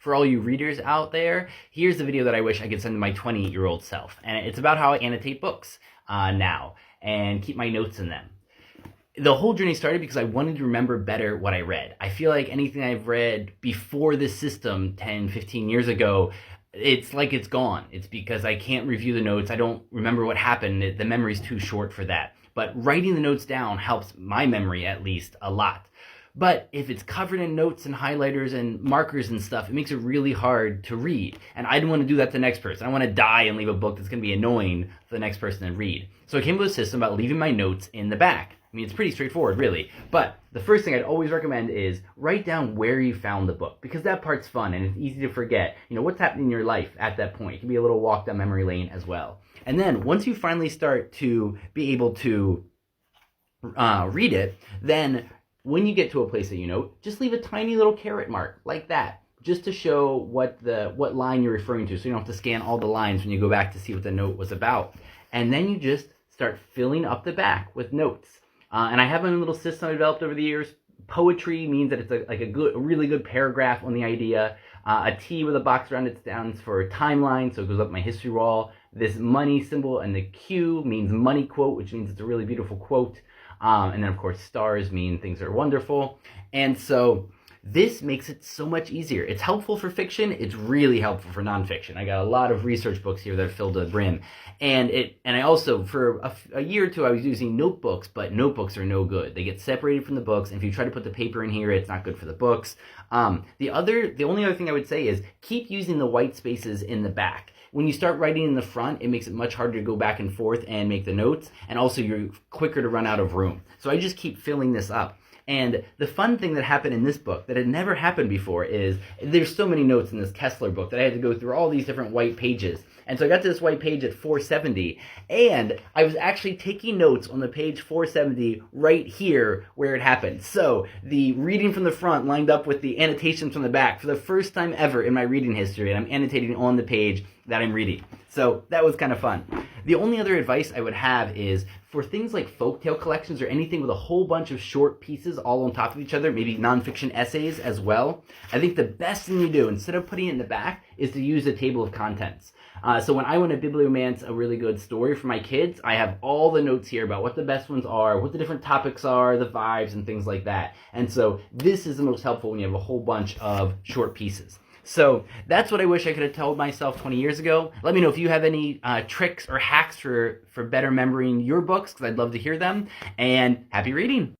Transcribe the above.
for all you readers out there, here's the video that I wish I could send to my 28-year-old self. And it's about how I annotate books now and keep my notes in them. The whole journey started because I wanted to remember better what I read. I feel like anything I've read before this system 10, 15 years ago, it's like it's gone. It's because I can't review the notes. I don't remember what happened. The memory's too short for that. But writing the notes down helps my memory at least a lot. But if it's covered in notes and highlighters and markers and stuff, it makes it really hard to read. And I don't want to do that to the next person. I want to die and leave a book that's going to be annoying for the next person to read. So I came up with a system about leaving my notes in the back. I mean, it's pretty straightforward, really. But the first thing I'd always recommend is write down where you found the book, because that part's fun and it's easy to forget. You know, what's happening in your life at that point. It can be a little walk down memory lane as well. And then once you finally start to be able to read it, then when you get to a place that you know, just leave a tiny little caret mark like that, just to show what line you're referring to, so you don't have to scan all the lines when you go back to see what the note was about. And then you just start filling up the back with notes. And I have a little system I developed over the years. Poetry means that it's a really good paragraph on the idea. A T with a box around it stands for timeline, so it goes up my history wall. This money symbol and the Q means money quote, which means it's a really beautiful quote. And then, of course, stars mean things are wonderful. And so this makes it so much easier. It's helpful for fiction. It's really helpful for nonfiction. I got a lot of research books here that are filled to the brim. And I also, for a year or two, I was using notebooks, but notebooks are no good. They get separated from the books, and if you try to put the paper in here, it's not good for the books. The only other thing I would say is keep using the white spaces in the back. When you start writing in the front, it makes it much harder to go back and forth and make the notes, and also you're quicker to run out of room. So I just keep filling this up. And the fun thing that happened in this book that had never happened before is there's so many notes in this Kessler book that I had to go through all these different white pages. And so I got to this white page at 470, and I was actually taking notes on the page 470 right here where it happened. So the reading from the front lined up with the annotations from the back for the first time ever in my reading history, and I'm annotating on the page that I'm reading. So that was kind of fun. The only other advice I would have is for things like folktale collections or anything with a whole bunch of short pieces all on top of each other, maybe nonfiction essays as well, I think the best thing you do, instead of putting it in the back, is to use a table of contents. So when I want to bibliomance a really good story for my kids, I have all the notes here about what the best ones are, what the different topics are, the vibes, and things like that. And so this is the most helpful when you have a whole bunch of short pieces. So that's what I wish I could have told myself 20 years ago. Let me know if you have any tricks or hacks for better remembering your books, because I'd love to hear them. And happy reading!